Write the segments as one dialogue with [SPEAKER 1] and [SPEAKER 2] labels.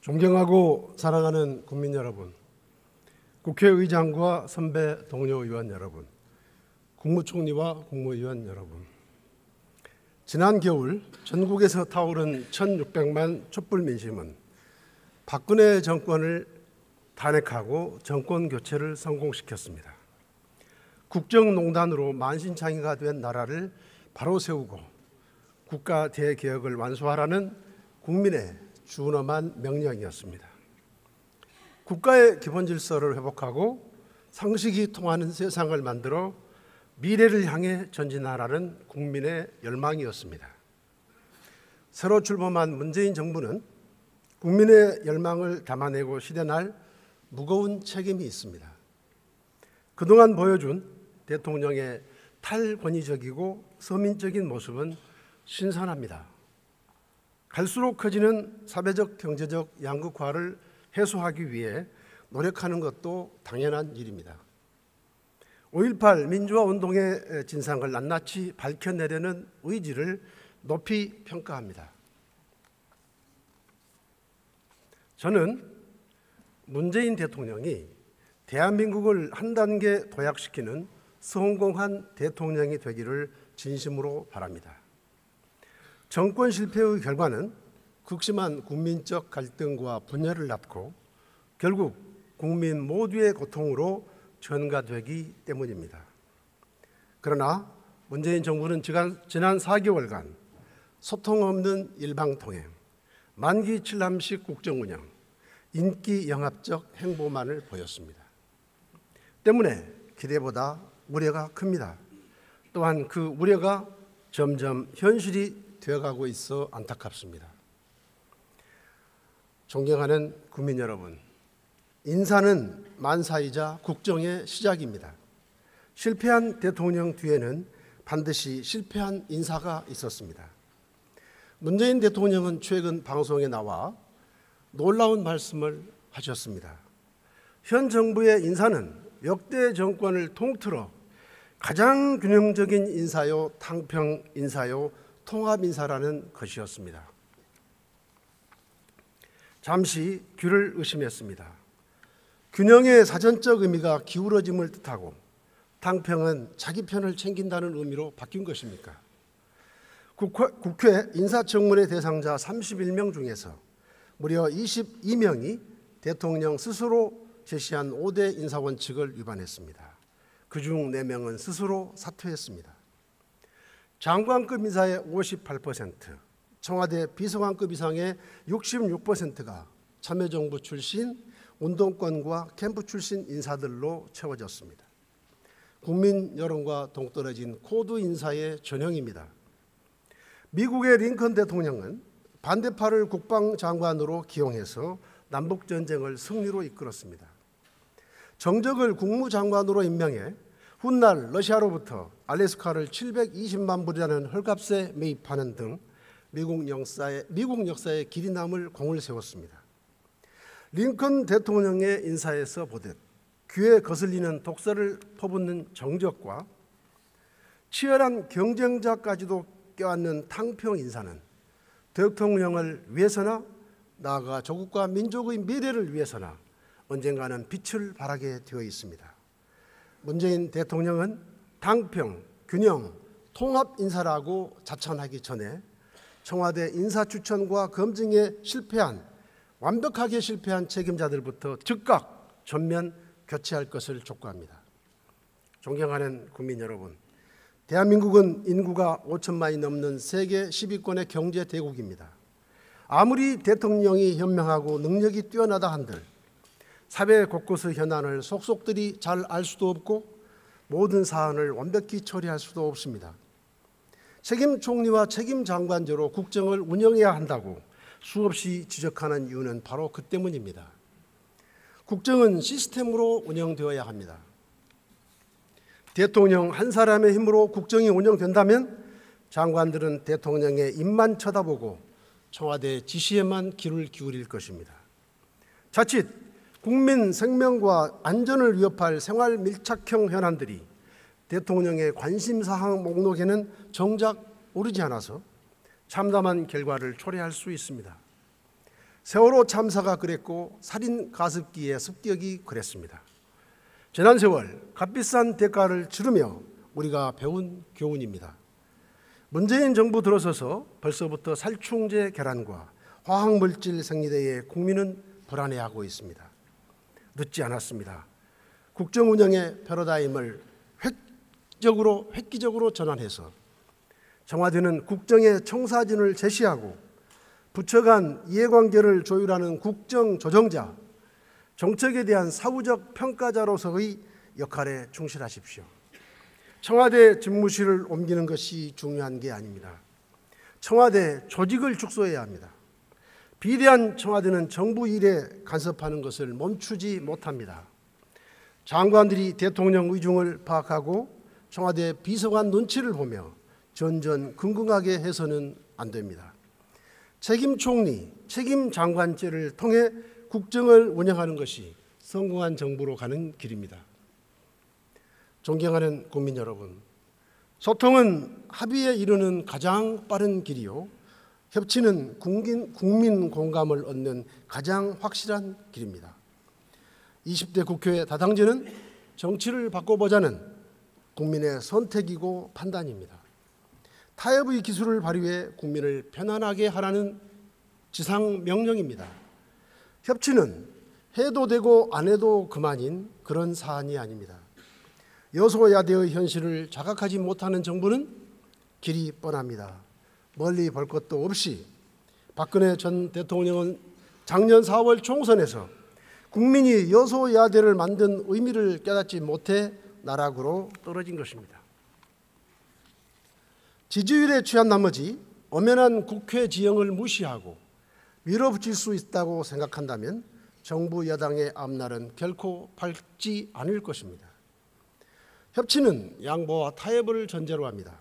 [SPEAKER 1] 존경하고 사랑하는 국민 여러분, 국회의장과 선배 동료 의원 여러분, 국무총리와 국무위원 여러분, 지난 겨울 전국에서 타오른 1600만 촛불 민심은 박근혜 정권을 탄핵하고 정권 교체를 성공시켰습니다. 국정농단으로 만신창이가 된 나라를 바로 세우고 국가 대개혁을 완수하라는 국민의 준엄한 명령이었습니다. 국가의 기본 질서를 회복하고 상식이 통하는 세상을 만들어 미래를 향해 전진하라는 국민의 열망이었습니다. 새로 출범한 문재인 정부는 국민의 열망을 담아내고 실현할 무거운 책임이 있습니다. 그동안 보여준 대통령의 탈권위적이고 서민적인 모습은 신선합니다. 갈수록 커지는 사회적 경제적 양극화를 해소하기 위해 노력하는 것도 당연한 일입니다. 5.18 민주화 운동의 진상을 낱낱이 밝혀내려는 의지를 높이 평가합니다. 저는 문재인 대통령이 대한민국을 한 단계 도약시키는 성공한 대통령이 되기를 진심으로 바랍니다. 정권 실패의 결과는 극심한 국민적 갈등과 분열을 낳고 결국 국민 모두의 고통으로 전가되기 때문입니다. 그러나 문재인 정부는 지난 4개월간 소통 없는 일방통행, 만기 칠함식 국정운영, 인기 영합적 행보만을 보였습니다. 때문에 기대보다 우려가 큽니다. 또한 그 우려가 점점 현실이 되어가고 있어 안타깝습니다. 존경하는 국민 여러분, 인사는 만사이자 국정의 시작입니다. 실패한 대통령 뒤에는 반드시 실패한 인사가 있었습니다. 문재인 대통령은 최근 방송에 나와 놀라운 말씀을 하셨습니다. 현 정부의 인사는 역대 정권을 통틀어 가장 균형적인 인사요, 탕평 인사요, 통합 인사라는 것이었습니다. 잠시 귀를 의심했습니다. 균형의 사전적 의미가 기울어짐을 뜻하고 탕평은 자기 편을 챙긴다는 의미로 바뀐 것입니까? 국회 인사청문회 대상자 31명 중에서 무려 22명이 대통령 스스로 제시한 5대 인사원칙을 위반했습니다. 그중 4명은 스스로 사퇴했습니다. 장관급 인사의 58%, 청와대 비서관급 이상의 66%가 참여정부 출신, 운동권과 캠프 출신 인사들로 채워졌습니다. 국민 여론과 동떨어진 코드 인사의 전형입니다. 미국의 링컨 대통령은 반대파를 국방장관으로 기용해서 남북전쟁을 승리로 이끌었습니다. 정적을 국무장관으로 임명해 훗날 러시아로부터 알래스카를 720만 불이라는 헐값에 매입하는 등 미국 역사에 길이 남을 공을 세웠습니다. 링컨 대통령의 인사에서 보듯 귀에 거슬리는 독설을 퍼붓는 정적과 치열한 경쟁자까지도 껴안는 탕평 인사는 대통령을 위해서나 나아가 조국과 민족의 미래를 위해서나 언젠가는 빛을 발하게 되어 있습니다. 문재인 대통령은 탕평, 균형, 통합 인사라고 자찬하기 전에 청와대 인사 추천과 검증에 완벽하게 실패한 책임자들부터 즉각 전면 교체할 것을 촉구합니다. 존경하는 국민 여러분, 대한민국은 인구가 5천만이 넘는 세계 10위권의 경제 대국입니다. 아무리 대통령이 현명하고 능력이 뛰어나다 한들 사회 곳곳의 현안을 속속들이 잘 알 수도 없고 모든 사안을 완벽히 처리할 수도 없습니다. 책임 총리와 책임 장관제로 국정을 운영해야 한다고 수없이 지적하는 이유는 바로 그 때문입니다. 국정은 시스템으로 운영되어야 합니다. 대통령 한 사람의 힘으로 국정이 운영된다면 장관들은 대통령의 입만 쳐다보고 청와대 지시에만 귀를 기울일 것입니다. 자칫 국민 생명과 안전을 위협할 생활 밀착형 현안들이 대통령의 관심사항 목록에는 정작 오르지 않아서 참담한 결과를 초래할 수 있습니다. 세월호 참사가 그랬고 살인 가습기의 습격이 그랬습니다. 지난 세월 값비싼 대가를 치르며 우리가 배운 교훈입니다. 문재인 정부 들어서서 벌써부터 살충제 계란과 화학물질 생리대에 국민은 불안해하고 있습니다. 늦지 않았습니다. 국정 운영의 패러다임을 획기적으로 전환해서 청와대는 국정의 청사진을 제시하고 부처 간 이해관계를 조율하는 국정조정자, 정책에 대한 사후적 평가자로서의 역할에 충실하십시오. 청와대 집무실을 옮기는 것이 중요한 게 아닙니다. 청와대 조직을 축소해야 합니다. 비대한 청와대는 정부 일에 간섭하는 것을 멈추지 못합니다. 장관들이 대통령 의중을 파악하고 청와대 비서관 눈치를 보며 전전긍긍하게 해서는 안 됩니다. 책임 총리, 책임 장관제를 통해 국정을 운영하는 것이 성공한 정부로 가는 길입니다. 존경하는 국민 여러분, 소통은 합의에 이르는 가장 빠른 길이요, 협치는 국민 공감을 얻는 가장 확실한 길입니다. 20대 국회 다당제는 정치를 바꿔보자는 국민의 선택이고 판단입니다. 타협의 기술을 발휘해 국민을 편안하게 하라는 지상명령입니다. 협치는 해도 되고 안 해도 그만인 그런 사안이 아닙니다. 여소야대의 현실을 자각하지 못하는 정부는 길이 뻔합니다. 멀리 볼 것도 없이 박근혜 전 대통령은 작년 4월 총선에서 국민이 여소야대를 만든 의미를 깨닫지 못해 나락으로 떨어진 것입니다. 지지율에 취한 나머지 엄연한 국회 지형을 무시하고 밀어붙일 수 있다고 생각한다면 정부 여당의 앞날은 결코 밝지 않을 것입니다. 협치는 양보와 타협을 전제로 합니다.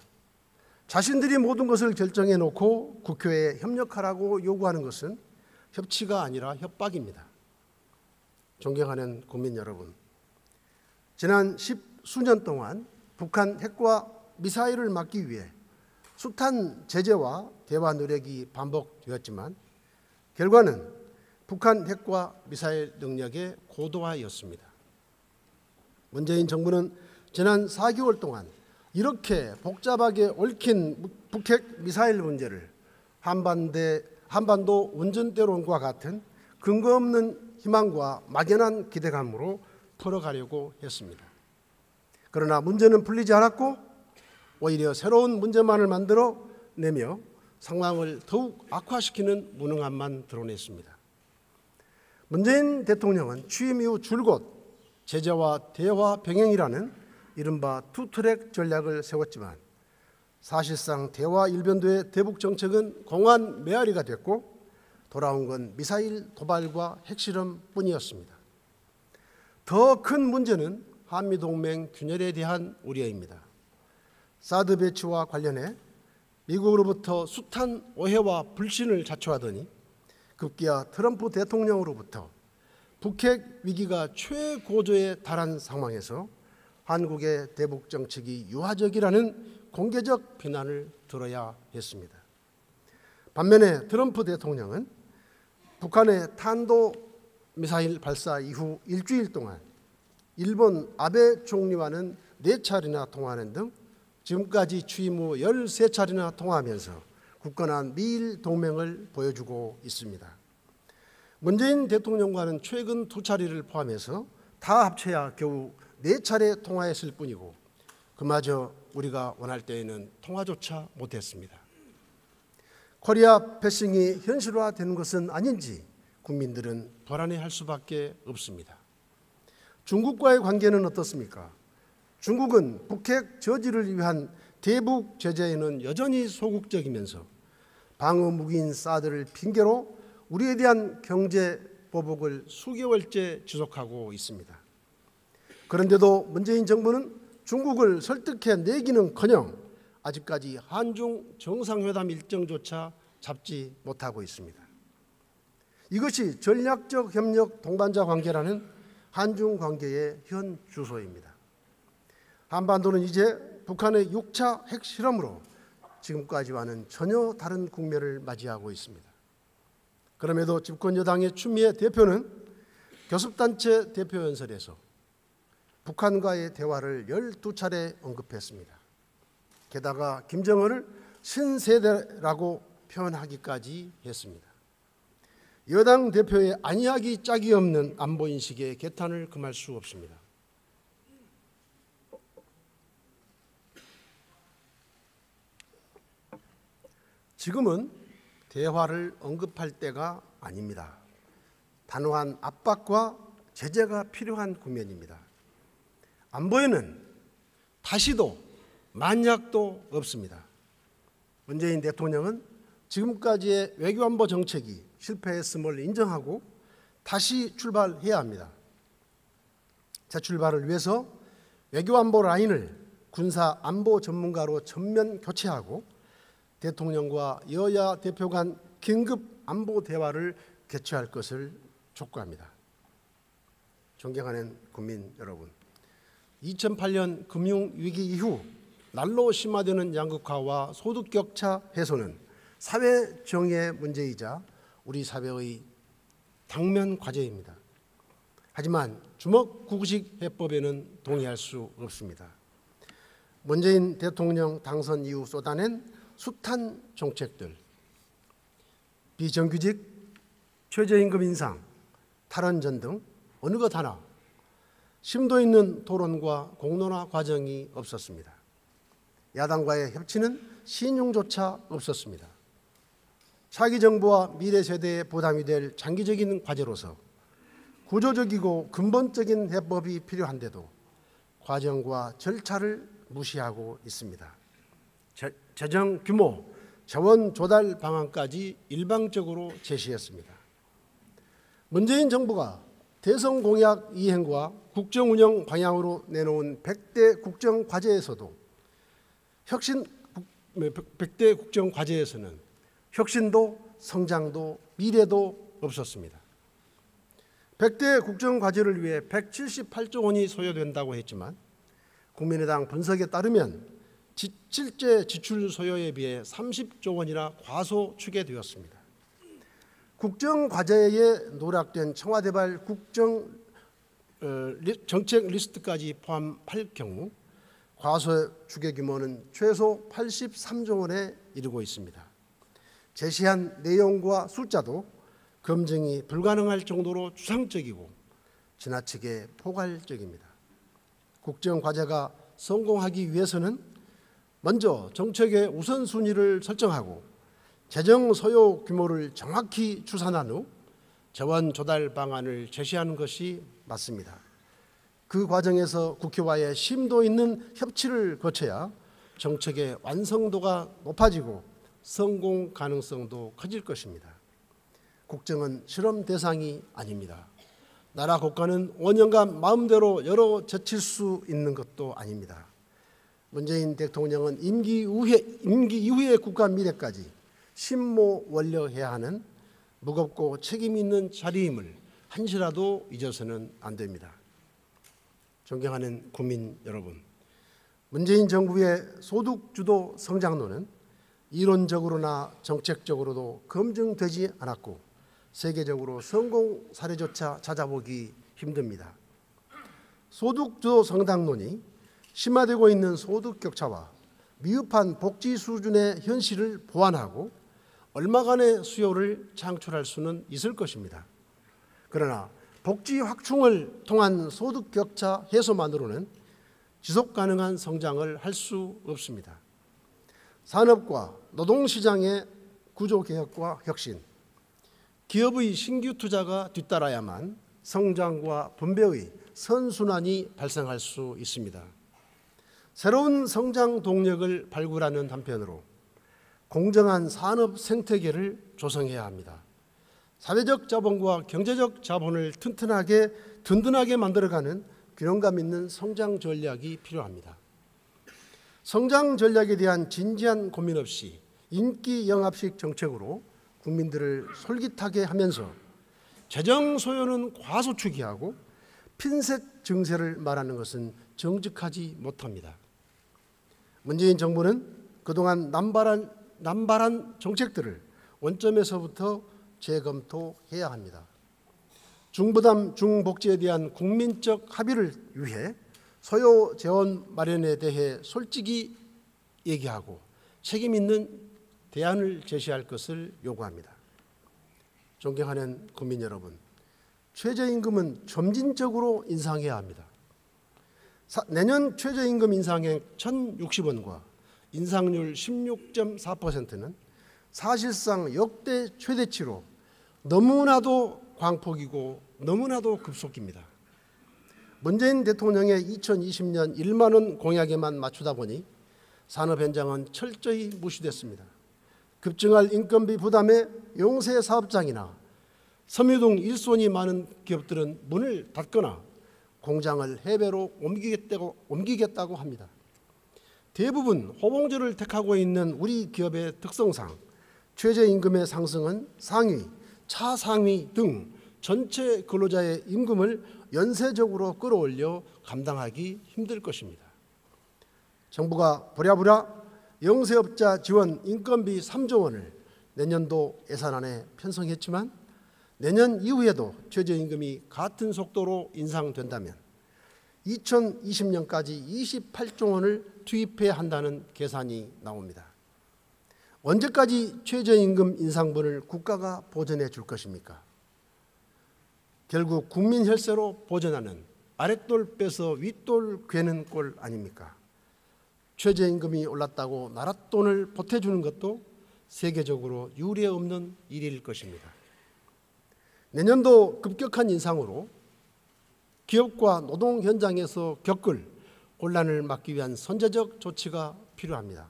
[SPEAKER 1] 자신들이 모든 것을 결정해 놓고 국회에 협력하라고 요구하는 것은 협치가 아니라 협박입니다. 존경하는 국민 여러분, 지난 10수년 동안 북한 핵과 미사일을 막기 위해 숱한 제재와 대화 노력이 반복되었지만 결과는 북한 핵과 미사일 능력의 고도화였습니다. 문재인 정부는 지난 4개월 동안 이렇게 복잡하게 얽힌 북핵 미사일 문제를 한반도 운전대론과 같은 근거 없는 희망과 막연한 기대감으로 풀어가려고 했습니다. 그러나 문제는 풀리지 않았고 오히려 새로운 문제만을 만들어 내며 상황을 더욱 악화시키는 무능함만 드러냈습니다. 문재인 대통령은 취임 이후 줄곧 제재와 대화 병행이라는 이른바 투트랙 전략을 세웠지만 사실상 대화 일변도의 대북 정책은 공안 메아리가 됐고 돌아온 건 미사일 도발과 핵실험뿐이었습니다. 더 큰 문제는 한미동맹 균열에 대한 우려입니다. 사드 배치와 관련해 미국으로부터 숱한 오해와 불신을 자초하더니 급기야 트럼프 대통령으로부터 북핵 위기가 최고조에 달한 상황에서 한국의 대북 정책이 유화적이라는 공개적 비난을 들어야 했습니다. 반면에 트럼프 대통령은 북한의 탄도미사일 발사 이후 일주일 동안 일본 아베 총리와는 4차례나 통화하는 등 지금까지 취임 후 13차례나 통화하면서 굳건한 미일 동맹을 보여주고 있습니다. 문재인 대통령과는 최근 2차례를 포함해서 다 합쳐야 겨우 4차례 통화했을 뿐이고 그마저 우리가 원할 때에는 통화조차 못했습니다. 코리아 패싱이 현실화되는 것은 아닌지 국민들은 불안해할 수밖에 없습니다. 중국과의 관계는 어떻습니까? 중국은 북핵 저지를 위한 대북 제재에는 여전히 소극적이면서 방어 무기인 사드를 핑계로 우리에 대한 경제 보복을 수개월째 지속하고 있습니다. 그런데도 문재인 정부는 중국을 설득해 내기는커녕 아직까지 한중 정상회담 일정조차 잡지 못하고 있습니다. 이것이 전략적 협력 동반자 관계라는 한중 관계의 현 주소입니다. 한반도는 이제 북한의 6차 핵실험으로 지금까지와는 전혀 다른 국면을 맞이하고 있습니다. 그럼에도 집권 여당의 추미애 대표는 교섭단체 대표연설에서 북한과의 대화를 12차례 언급했습니다. 게다가 김정은을 신세대라고 표현하기까지 했습니다. 여당 대표의 아니하기 짝이 없는 안보인식에 개탄을 금할 수 없습니다. 지금은 대화를 언급할 때가 아닙니다. 단호한 압박과 제재가 필요한 국면입니다. 안보에는 다시도 만약도 없습니다. 문재인 대통령은 지금까지의 외교안보 정책이 실패했음을 인정하고 다시 출발해야 합니다. 재출발을 위해서 외교안보 라인을 군사안보 전문가로 전면 교체하고 대통령과 여야 대표 간 긴급 안보 대화를 개최할 것을 촉구합니다. 존경하는 국민 여러분, 2008년 금융위기 이후 날로 심화되는 양극화와 소득격차 해소는 사회 정의의 문제이자 우리 사회의 당면 과제입니다. 하지만 주먹구구식 해법에는 동의할 수 없습니다. 문재인 대통령 당선 이후 쏟아낸 숱한 정책들, 비정규직, 최저임금 인상, 탈원전 등 어느 것 하나 심도 있는 토론과 공론화 과정이 없었습니다. 야당과의 협치는 신용조차 없었습니다. 차기 정부와 미래 세대의 부담이 될 장기적인 과제로서 구조적이고 근본적인 해법이 필요한데도 과정과 절차를 무시하고 있습니다. 재정 규모, 자원 조달 방안까지 일방적으로 제시했습니다. 문재인 정부가 대선 공약 이행과 국정 운영 방향으로 내놓은 100대 국정 과제에서도 100대 국정 과제에서는 혁신도 성장도 미래도 없었습니다. 100대 국정 과제를 위해 178조 원이 소요된다고 했지만 국민의당 분석에 따르면 실제 지출 소요에 비해 30조 원이나 과소 추계되었습니다. 국정 과제에 노락된 청와대발 국정 정책 리스트까지 포함할 경우 과소 추계 규모는 최소 83조 원에 이르고 있습니다. 제시한 내용과 숫자도 검증이 불가능할 정도로 추상적이고 지나치게 포괄적입니다. 국정 과제가 성공하기 위해서는 먼저 정책의 우선순위를 설정하고 재정 소요 규모를 정확히 추산한 후 재원 조달 방안을 제시하는 것이 맞습니다. 그 과정에서 국회와의 심도 있는 협치를 거쳐야 정책의 완성도가 높아지고 성공 가능성도 커질 것입니다. 국정은 실험 대상이 아닙니다. 나라 국가는 5년간 마음대로 열어 제칠 수 있는 것도 아닙니다. 문재인 대통령은 임기 이후의 국가 미래까지 심모원려해야 하는 무겁고 책임 있는 자리임을 한시라도 잊어서는 안 됩니다. 존경하는 국민 여러분, 문재인 정부의 소득주도 성장론은 이론적으로나 정책적으로도 검증되지 않았고 세계적으로 성공 사례조차 찾아보기 힘듭니다. 소득주도 성장론이 심화되고 있는 소득 격차와 미흡한 복지 수준의 현실을 보완하고 얼마간의 수요를 창출할 수는 있을 것입니다. 그러나 복지 확충을 통한 소득 격차 해소만으로는 지속 가능한 성장을 할 수 없습니다. 산업과 노동시장의 구조개혁과 혁신, 기업의 신규 투자가 뒤따라야만 성장과 분배의 선순환이 발생할 수 있습니다. 새로운 성장 동력을 발굴하는 한편으로 공정한 산업 생태계를 조성해야 합니다. 사회적 자본과 경제적 자본을 든든하게 만들어가는 균형감 있는 성장 전략이 필요합니다. 성장 전략에 대한 진지한 고민 없이 인기 영합식 정책으로 국민들을 솔깃하게 하면서 재정 소요는 과소추기하고 핀셋 증세를 말하는 것은 정직하지 못합니다. 문재인 정부는 그동안 남발한 정책들을 원점에서부터 재검토해야 합니다. 중부담 중복지에 대한 국민적 합의를 위해 소요 재원 마련에 대해 솔직히 얘기하고 책임 있는 대안을 제시할 것을 요구합니다. 존경하는 국민 여러분, 최저임금은 점진적으로 인상해야 합니다. 내년 최저임금 인상액 1,060원과 인상률 16.4%는 사실상 역대 최대치로 너무나도 광폭이고 너무나도 급속기입니다. 문재인 대통령의 2020년 1만 원 공약에만 맞추다 보니 산업 현장은 철저히 무시됐습니다. 급증할 인건비 부담에 용세 사업장이나 섬유 등 일손이 많은 기업들은 문을 닫거나 공장을 해외로 옮기겠다고 합니다. 대부분 호봉제를 택하고 있는 우리 기업의 특성상 최저임금의 상승은 상위, 차상위 등 전체 근로자의 임금을 연쇄적으로 끌어올려 감당하기 힘들 것입니다. 정부가 부랴부랴 영세업자 지원 인건비 3조 원을 내년도 예산안에 편성했지만 내년 이후에도 최저임금이 같은 속도로 인상된다면 2020년까지 28조 원을 투입해야 한다는 계산이 나옵니다. 언제까지 최저임금 인상분을 국가가 보전해 줄 것입니까? 결국 국민 혈세로 보전하는 아랫돌 빼서 윗돌 괴는 꼴 아닙니까? 최저임금이 올랐다고 나라 돈을 보태주는 것도 세계적으로 유례 없는 일일 것입니다. 내년도 급격한 인상으로 기업과 노동 현장에서 겪을 혼란을 막기 위한 선제적 조치가 필요합니다.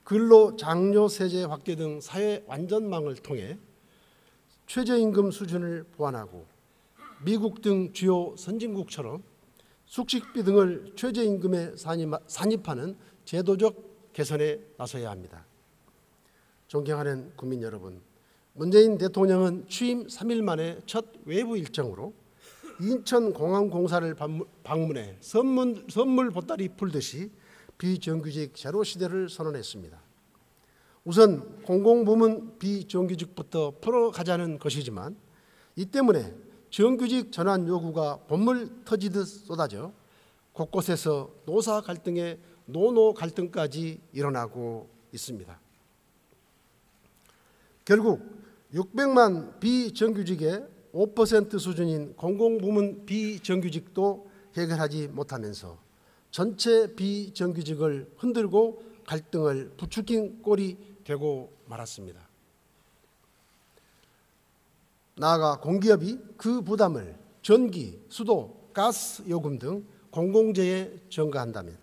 [SPEAKER 1] 근로장려세제 확대 등 사회 완전망을 통해 최저임금 수준을 보완하고 미국 등 주요 선진국처럼 숙식비 등을 최저임금에 산입하는 제도적 개선에 나서야 합니다. 존경하는 국민 여러분, 문재인 대통령은 취임 3일 만에 첫 외부 일정으로 인천공항공사를 방문해 선물 보따리 풀듯이 비정규직 제로 시대를 선언했습니다. 우선 공공부문 비정규직부터 풀어가자는 것이지만 이 때문에 정규직 전환 요구가 본물 터지듯 쏟아져 곳곳에서 노사 갈등에 노노 갈등까지 일어나고 있습니다. 결국 600만 비정규직의 5% 수준인 공공부문 비정규직도 해결하지 못하면서 전체 비정규직을 흔들고 갈등을 부추긴 꼴이 되고 말았습니다. 나아가 공기업이 그 부담을 전기, 수도, 가스 요금 등 공공재에 전가한다면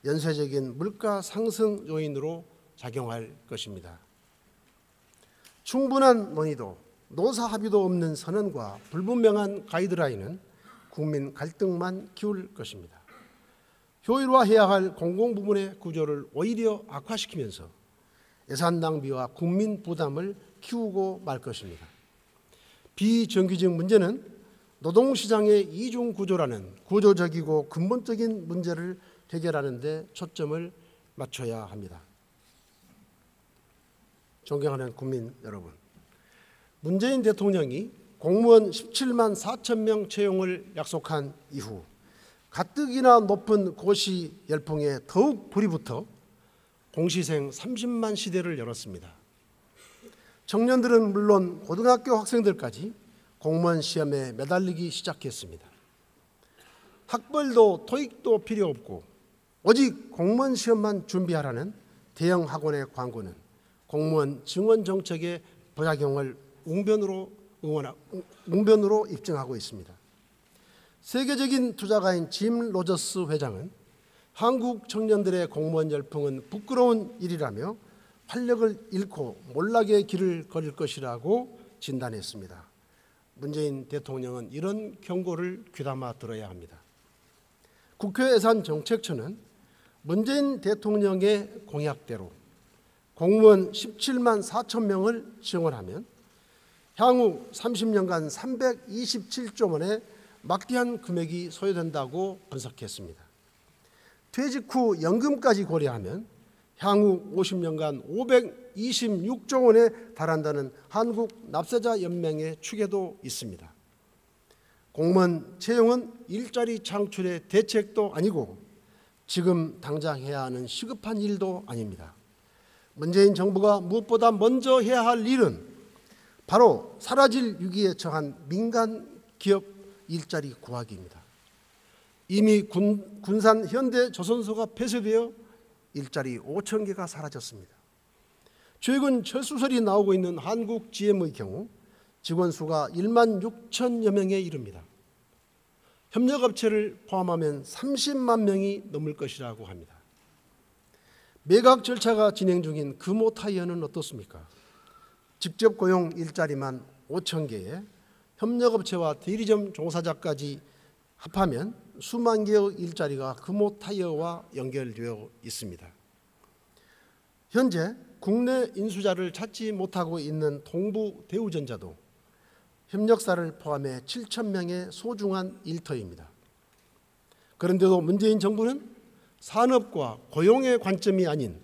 [SPEAKER 1] 연쇄적인 물가 상승 요인으로 작용할 것입니다. 충분한 논의도 노사 합의도 없는 선언과 불분명한 가이드라인은 국민 갈등만 키울 것입니다. 효율화해야 할 공공부문의 구조를 오히려 악화시키면서 예산 낭비와 국민 부담을 키우고 말 것입니다. 비정규직 문제는 노동시장의 이중구조라는 구조적이고 근본적인 문제를 해결하는 데 초점을 맞춰야 합니다. 존경하는 국민 여러분, 문재인 대통령이 공무원 17만 4천 명 채용을 약속한 이후 가뜩이나 높은 고시 열풍에 더욱 불이 붙어 공시생 30만 시대를 열었습니다. 청년들은 물론 고등학교 학생들까지 공무원 시험에 매달리기 시작했습니다. 학벌도 토익도 필요 없고 오직 공무원 시험만 준비하라는 대형 학원의 광고는 공무원 증원 정책의 부작용을 웅변으로 입증하고 있습니다. 세계적인 투자가인 짐 로저스 회장은 한국 청년들의 공무원 열풍은 부끄러운 일이라며 활력을 잃고 몰락의 길을 걸을 것이라고 진단했습니다. 문재인 대통령은 이런 경고를 귀담아 들어야 합니다. 국회예산정책처는 문재인 대통령의 공약대로 공무원 17만 4천 명을 지원하면 향후 30년간 327조 원의 막대한 금액이 소요된다고 분석했습니다. 퇴직 후 연금까지 고려하면 향후 50년간 226조 원에 달한다는 한국납세자연맹의 추계도 있습니다. 공무원 채용은 일자리 창출의 대책도 아니고 지금 당장 해야 하는 시급한 일도 아닙니다. 문재인 정부가 무엇보다 먼저 해야 할 일은 바로 사라질 위기에 처한 민간 기업 일자리 구하기입니다. 이미 군산 현대조선소가 폐쇄되어 일자리 5천 개가 사라졌습니다. 최근 철수설이 나오고 있는 한국GM의 경우 직원 수가 1만 6천여 명에 이릅니다. 협력업체를 포함하면 30만 명이 넘을 것이라고 합니다. 매각 절차가 진행 중인 금호타이어는 어떻습니까? 직접 고용 일자리만 5천 개에 협력업체와 대리점 종사자까지 합하면 수만 개의 일자리가 금호타이어와 연결되어 있습니다. 현재 국내 인수자를 찾지 못하고 있는 동부대우전자도 협력사를 포함해 7천 명의 소중한 일터입니다. 그런데도 문재인 정부는 산업과 고용의 관점이 아닌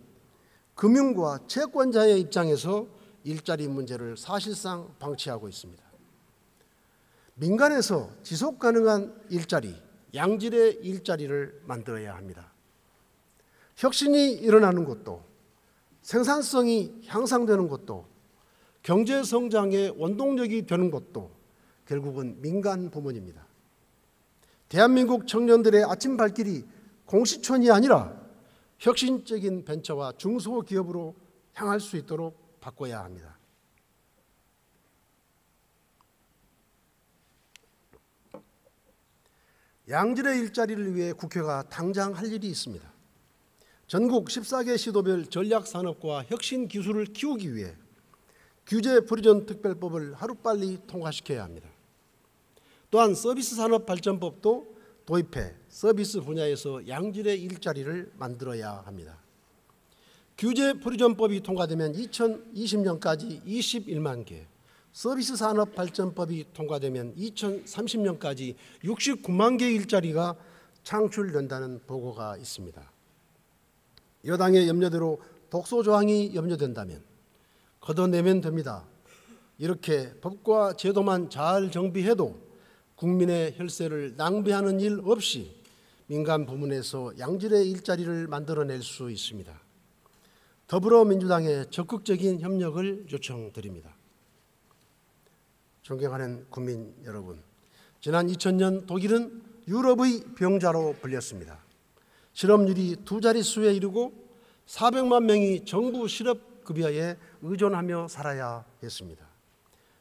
[SPEAKER 1] 금융과 채권자의 입장에서 일자리 문제를 사실상 방치하고 있습니다. 민간에서 지속 가능한 일자리, 양질의 일자리를 만들어야 합니다. 혁신이 일어나는 곳도, 생산성이 향상되는 곳도, 경제 성장의 원동력이 되는 곳도 결국은 민간 부문입니다. 대한민국 청년들의 아침 발길이 공시촌이 아니라 혁신적인 벤처와 중소기업으로 향할 수 있도록 바꿔야 합니다. 양질의 일자리를 위해 국회가 당장 할 일이 있습니다. 전국 14개 시도별 전략산업과 혁신기술을 키우기 위해 규제프리존특별법을 하루빨리 통과시켜야 합니다. 또한 서비스산업발전법도 도입해 서비스 분야에서 양질의 일자리를 만들어야 합니다. 규제프리존법이 통과되면 2020년까지 21만 개, 서비스산업발전법이 통과되면 2030년까지 69만 개의 일자리가 창출된다는 보고가 있습니다. 여당의 염려대로 독소조항이 염려된다면 걷어내면 됩니다. 이렇게 법과 제도만 잘 정비해도 국민의 혈세를 낭비하는 일 없이 민간 부문에서 양질의 일자리를 만들어낼 수 있습니다. 더불어민주당의 적극적인 협력을 요청드립니다. 존경하는 국민 여러분, 지난 2000년 독일은 유럽의 병자로 불렸습니다. 실업률이 두 자릿수에 이르고 400만 명이 정부 실업급여에 의존하며 살아야 했습니다.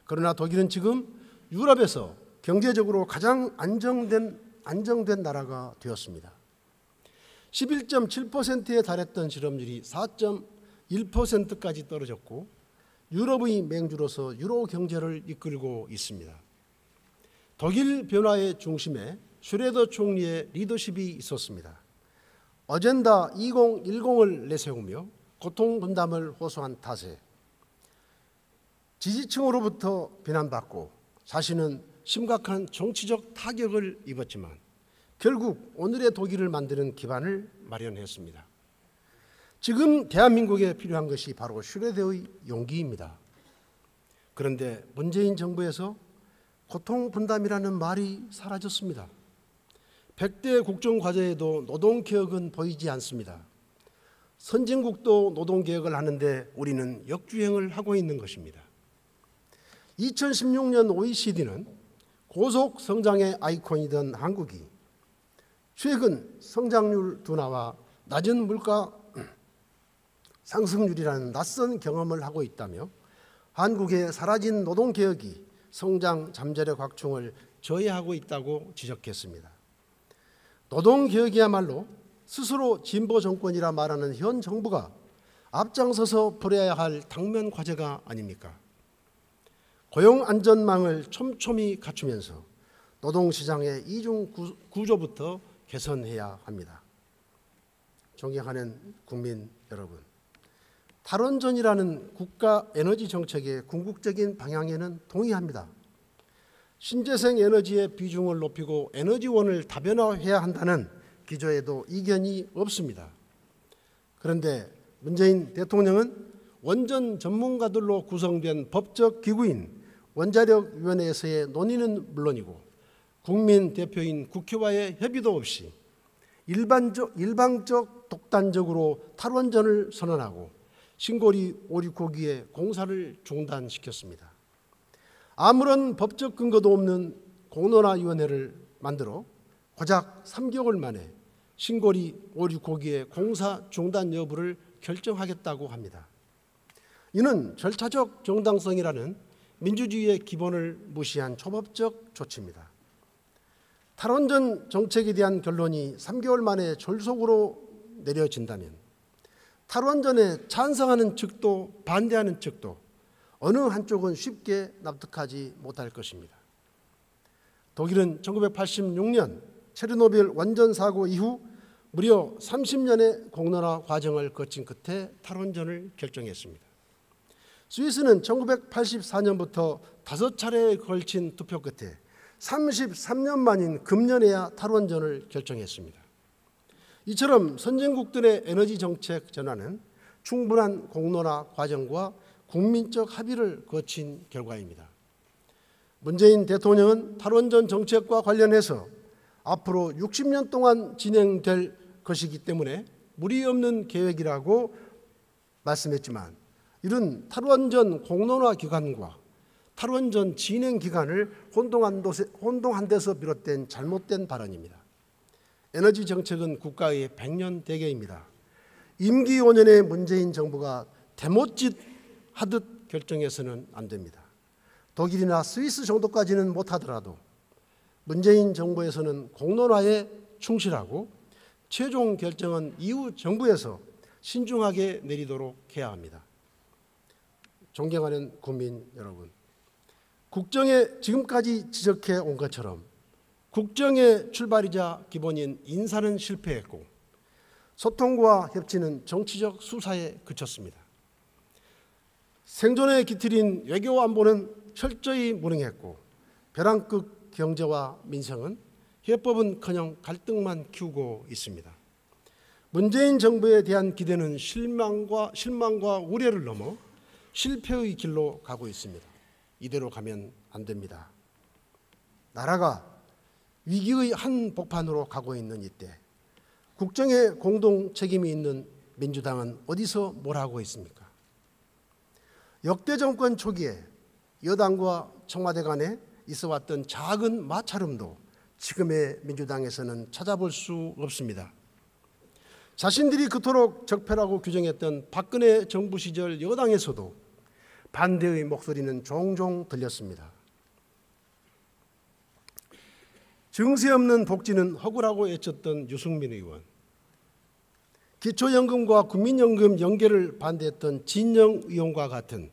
[SPEAKER 1] 그러나 독일은 지금 유럽에서 경제적으로 가장 안정된 나라가 되었습니다. 11.7%에 달했던 실업률이 4.1%까지 떨어졌고 유럽의 맹주로서 유로 경제를 이끌고 있습니다. 독일 변화의 중심에 슈레더 총리의 리더십이 있었습니다. 어젠다 2010을 내세우며 고통분담을 호소한 탓에 지지층으로부터 비난받고 자신은 심각한 정치적 타격을 입었지만 결국 오늘의 독일을 만드는 기반을 마련했습니다. 지금 대한민국에 필요한 것이 바로 슈레더의 용기입니다. 그런데 문재인 정부에서 고통분담이라는 말이 사라졌습니다. 100대 국정과제에도 노동개혁은 보이지 않습니다. 선진국도 노동개혁을 하는데 우리는 역주행을 하고 있는 것입니다. 2016년 OECD는 고속 성장의 아이콘이던 한국이 최근 성장률 둔화와 낮은 물가 상승률이라는 낯선 경험을 하고 있다며 한국의 사라진 노동개혁이 성장 잠재력 확충을 저해하고 있다고 지적했습니다. 노동개혁이야말로 스스로 진보 정권이라 말하는 현 정부가 앞장서서 풀어야 할 당면 과제가 아닙니까? 고용 안전망을 촘촘히 갖추면서 노동시장의 이중 구조부터 개선해야 합니다. 존경하는 국민 여러분, 탈원전이라는 국가 에너지 정책의 궁극적인 방향에는 동의합니다. 신재생 에너지의 비중을 높이고 에너지원을 다변화해야 한다는 기조에도 이견이 없습니다. 그런데 문재인 대통령은 원전 전문가들로 구성된 법적 기구인 원자력위원회에서의 논의는 물론이고 국민 대표인 국회와의 협의도 없이 일방적 독단적으로 탈원전을 선언하고 신고리 5,6호기의 공사를 중단시켰습니다. 아무런 법적 근거도 없는 공론화위원회를 만들어 고작 3개월 만에 신고리 5,6호기의 공사 중단 여부를 결정하겠다고 합니다. 이는 절차적 정당성이라는 민주주의의 기본을 무시한 초법적 조치입니다. 탈원전 정책에 대한 결론이 3개월 만에 졸속으로 내려진다면 탈원전에 찬성하는 측도 반대하는 측도 어느 한쪽은 쉽게 납득하지 못할 것입니다. 독일은 1986년 체르노빌 원전 사고 이후 무려 30년의 공론화 과정을 거친 끝에 탈원전을 결정했습니다. 스위스는 1984년부터 5차례에 걸친 투표 끝에 33년 만인 금년에야 탈원전을 결정했습니다. 이처럼 선진국들의 에너지 정책 전환은 충분한 공론화 과정과 국민적 합의를 거친 결과입니다. 문재인 대통령은 탈원전 정책과 관련해서 앞으로 60년 동안 진행될 것이기 때문에 무리 없는 계획이라고 말씀했지만 이런 탈원전 공론화 기간과 탈원전 진행 기간을 혼동한 데서 비롯된 잘못된 발언입니다. 에너지 정책은 국가의 100년 대계입니다. 임기 5년의 문재인 정부가 대못짓 하듯 결정해서는 안 됩니다. 독일이나 스위스 정도까지는 못하더라도 문재인 정부에서는 공론화에 충실하고 최종 결정은 이후 정부에서 신중하게 내리도록 해야 합니다. 존경하는 국민 여러분, 국정에 지금까지 지적해 온 것처럼 국정의 출발이자 기본인 인사는 실패했고 소통과 협치는 정치적 수사에 그쳤습니다. 생존의 기틀인 외교 안보는 철저히 무능했고 벼랑끝 경제와 민생은 해법은커녕 갈등만 키우고 있습니다. 문재인 정부에 대한 기대는 실망과 우려를 넘어 실패의 길로 가고 있습니다. 이대로 가면 안 됩니다. 나라가 위기의 한복판으로 가고 있는 이때 국정에 공동 책임이 있는 민주당은 어디서 뭘 하고 있습니까? 역대 정권 초기에 여당과 청와대 간에 있어왔던 작은 마찰음도 지금의 민주당에서는 찾아볼 수 없습니다. 자신들이 그토록 적폐라고 규정했던 박근혜 정부 시절 여당에서도 반대의 목소리는 종종 들렸습니다. 증세 없는 복지는 허구라고 외쳤던 유승민 의원, 기초연금과 국민연금 연계를 반대했던 진영 의원과 같은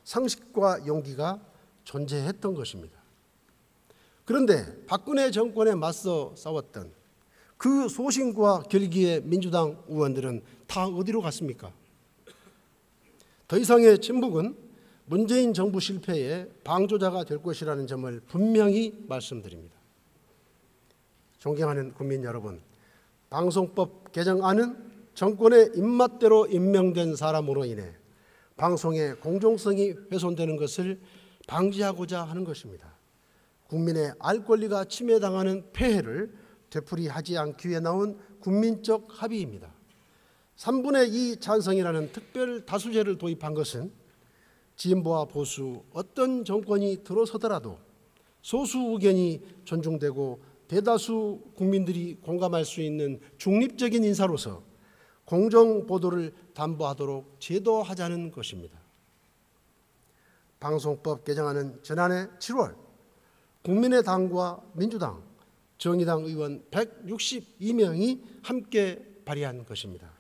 [SPEAKER 1] 상식과 용기가 존재했던 것입니다. 그런데 박근혜 정권에 맞서 싸웠던 그 소신과 결기의 민주당 의원들은 다 어디로 갔습니까? 더 이상의 침묵은 문재인 정부 실패의 방조자가 될 것이라는 점을 분명히 말씀드립니다. 존경하는 국민 여러분, 방송법 개정안은 정권의 입맛대로 임명된 사람으로 인해 방송의 공정성이 훼손되는 것을 방지하고자 하는 것입니다. 국민의 알 권리가 침해당하는 폐해를 되풀이하지 않기 위해 나온 국민적 합의입니다. 3분의 2 찬성이라는 특별 다수제를 도입한 것은 진보와 보수 어떤 정권이 들어서더라도 소수 의견이 존중되고 대다수 국민들이 공감할 수 있는 중립적인 인사로서 공정 보도를 담보하도록 제도하자는 것입니다. 방송법 개정안은 지난해 7월 국민의당과 민주당, 정의당 의원 162명이 함께 발의한 것입니다.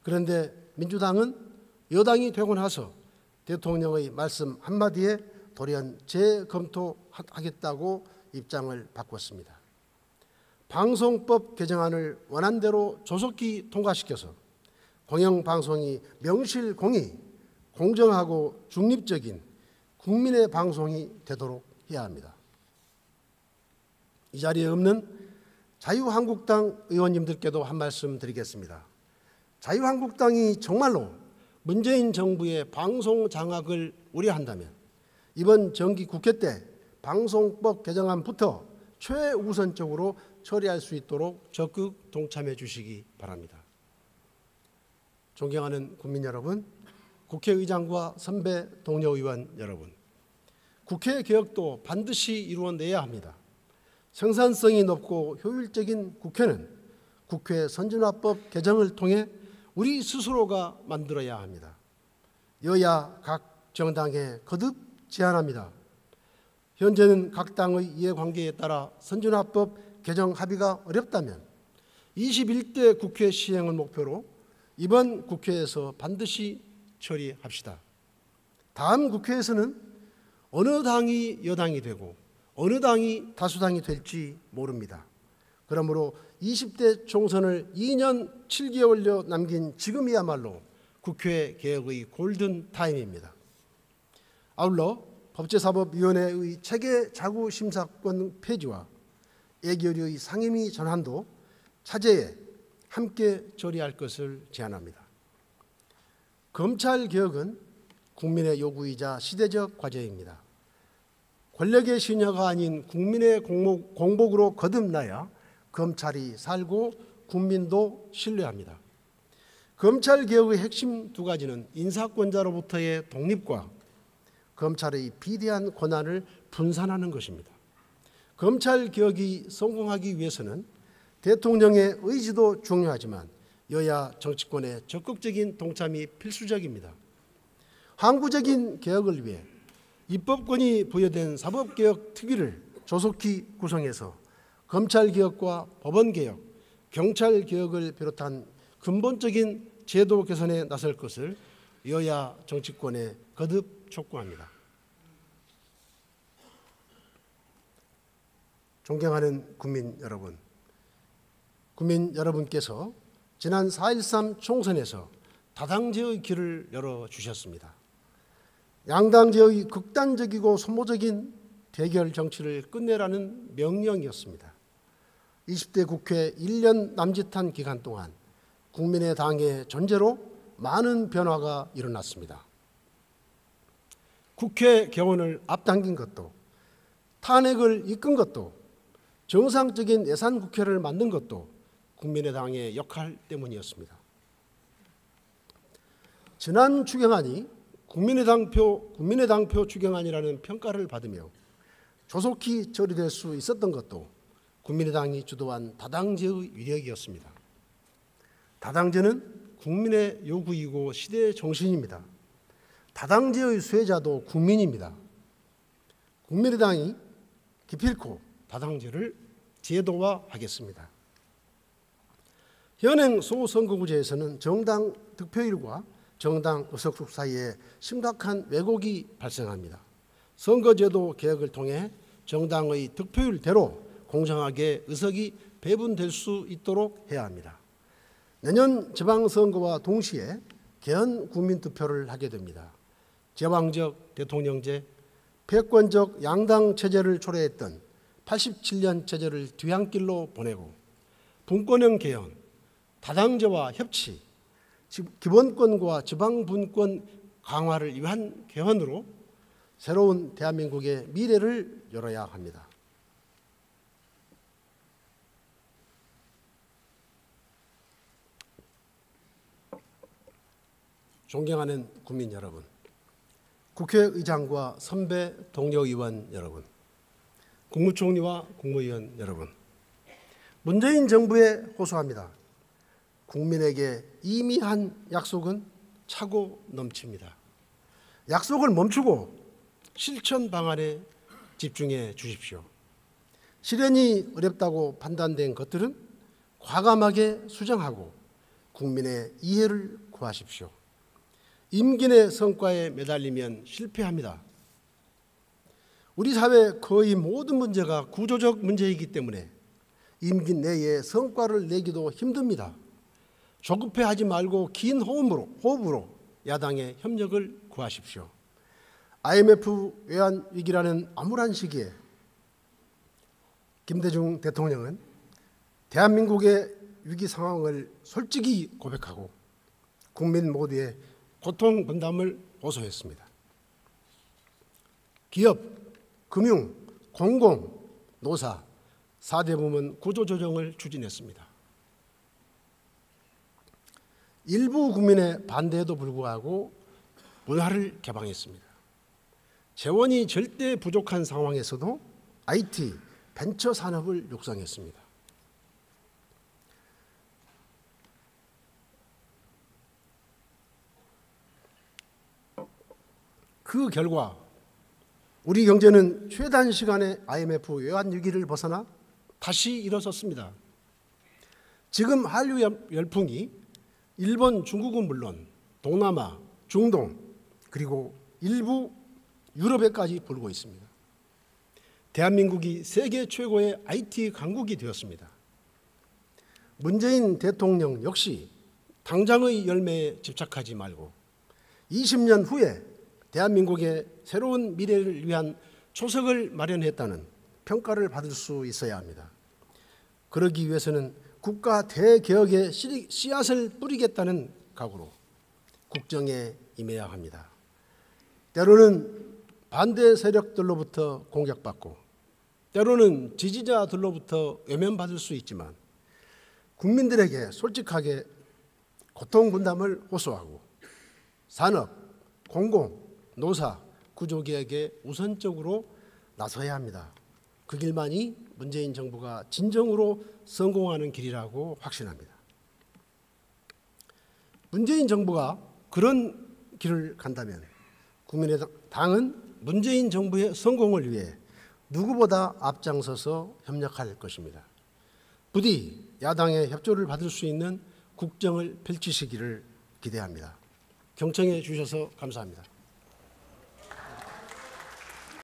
[SPEAKER 1] 그런데 민주당은 여당이 되고 나서 대통령의 말씀 한마디에 돌연 재검토하겠다고 입장을 바꿨습니다. 방송법 개정안을 원안대로 조속히 통과시켜서 공영방송이 명실공히 공정하고 중립적인 국민의 방송이 되도록 해야 합니다. 이 자리에 없는 자유한국당 의원님들께도 한 말씀 드리겠습니다. 자유한국당이 정말로 문재인 정부의 방송 장악을 우려한다면 이번 정기 국회 때 방송법 개정안부터 최우선적으로 처리할 수 있도록 적극 동참해 주시기 바랍니다. 존경하는 국민 여러분, 국회의장과 선배 동료 의원 여러분, 국회 개혁도 반드시 이루어내야 합니다. 생산성이 높고 효율적인 국회는 국회 선진화법 개정을 통해 우리 스스로가 만들어야 합니다. 여야 각 정당에 거듭 제안합니다. 현재는 각 당의 이해관계에 따라 선진화법 개정 합의가 어렵다면 21대 국회 시행을 목표로 이번 국회에서 반드시 처리합시다. 다음 국회에서는 어느 당이 여당이 되고 어느 당이 다수당이 될지 모릅니다. 그러므로 20대 총선을 2년 7개월여 남긴 지금이야말로 국회 개혁의 골든타임입니다. 아울러 법제사법위원회의 체계 자구 심사권 폐지와 예결위의 상임위 전환도 차제에 함께 처리할 것을 제안합니다. 검찰개혁은 국민의 요구이자 시대적 과제입니다. 권력의 시녀가 아닌 국민의 공복으로 거듭나야 검찰이 살고 국민도 신뢰합니다. 검찰개혁의 핵심 두 가지는 인사권자로부터의 독립과 검찰의 비대한 권한을 분산하는 것입니다. 검찰개혁이 성공하기 위해서는 대통령의 의지도 중요하지만 여야 정치권의 적극적인 동참이 필수적입니다. 항구적인 개혁을 위해 입법권이 부여된 사법개혁특위를 조속히 구성해서 검찰개혁과 법원개혁, 경찰개혁을 비롯한 근본적인 제도 개선에 나설 것을 여야 정치권에 거듭 촉구합니다. 존경하는 국민 여러분께서 지난 4.13 총선에서 다당제의 길을 열어주셨습니다. 양당제의 극단적이고 소모적인 대결 정치를 끝내라는 명령이었습니다. 20대 국회 1년 남짓한 기간 동안 국민의당의 존재로 많은 변화가 일어났습니다. 국회 개원을 앞당긴 것도, 탄핵을 이끈 것도, 정상적인 예산국회를 만든 것도 국민의당의 역할 때문이었습니다. 지난 추경안이 국민의당표 추경안이라는 평가를 받으며 조속히 처리될 수 있었던 것도 국민의당이 주도한 다당제의 위력이었습니다. 다당제는 국민의 요구이고 시대의 정신입니다. 다당제의 수혜자도 국민입니다. 국민의당이 기필코 다당제를 제도화하겠습니다. 현행 소선거구제에서는 정당 득표율과 정당 의석수 사이에 심각한 왜곡이 발생합니다. 선거제도 개혁을 통해 정당의 득표율대로 공정하게 의석이 배분될 수 있도록 해야 합니다. 내년 지방선거와 동시에 개헌 국민투표를 하게 됩니다. 제왕적 대통령제, 패권적 양당 체제를 초래했던 87년 체제를 뒤안길로 보내고 분권형 개헌, 다당제와 협치, 기본권과 지방분권 강화를 위한 개헌으로 새로운 대한민국의 미래를 열어야 합니다. 존경하는 국민 여러분, 국회의장과 선배 동료 의원 여러분, 국무총리와 국무위원 여러분, 문재인 정부에 호소합니다. 국민에게 이미 한 약속은 차고 넘칩니다. 약속을 멈추고 실천 방안에 집중해 주십시오. 실현이 어렵다고 판단된 것들은 과감하게 수정하고 국민의 이해를 구하십시오. 임기 내 성과에 매달리면 실패합니다. 우리 사회 거의 모든 문제가 구조적 문제이기 때문에 임기 내에 성과를 내기도 힘듭니다. 조급해하지 말고 긴 호흡으로 야당의 협력을 구하십시오. IMF 외환위기라는 암울한 시기에 김대중 대통령은 대한민국의 위기 상황을 솔직히 고백하고 국민 모두의 고통 분담을 호소했습니다. 기업, 금융, 공공, 노사 4대 부문 구조조정을 추진했습니다. 일부 국민의 반대에도 불구하고 문화를 개방했습니다. 재원이 절대 부족한 상황에서도 IT, 벤처 산업을 육성했습니다. 그 결과 우리 경제는 최단 시간에 IMF 외환 위기를 벗어나 다시 일어섰습니다. 지금 한류 열풍이 일본, 중국은 물론 동남아, 중동 그리고 일부 유럽에까지 불고 있습니다. 대한민국이 세계 최고의 IT 강국이 되었습니다. 문재인 대통령 역시 당장의 열매에 집착하지 말고 20년 후에 대한민국의 새로운 미래를 위한 초석을 마련했다는 평가를 받을 수 있어야 합니다. 그러기 위해서는 국가 대개혁의 씨앗을 뿌리겠다는 각오로 국정에 임해야 합니다. 때로는 반대 세력들로부터 공격받고 때로는 지지자들로부터 외면받을 수 있지만 국민들에게 솔직하게 고통 분담을 호소하고 산업, 공공, 노사, 구조개혁에 우선적으로 나서야 합니다. 그 길만이 문재인 정부가 진정으로 성공하는 길이라고 확신합니다. 문재인 정부가 그런 길을 간다면 국민의당은 문재인 정부의 성공을 위해 누구보다 앞장서서 협력할 것입니다. 부디 야당의 협조를 받을 수 있는 국정을 펼치시기를 기대합니다. 경청해 주셔서 감사합니다.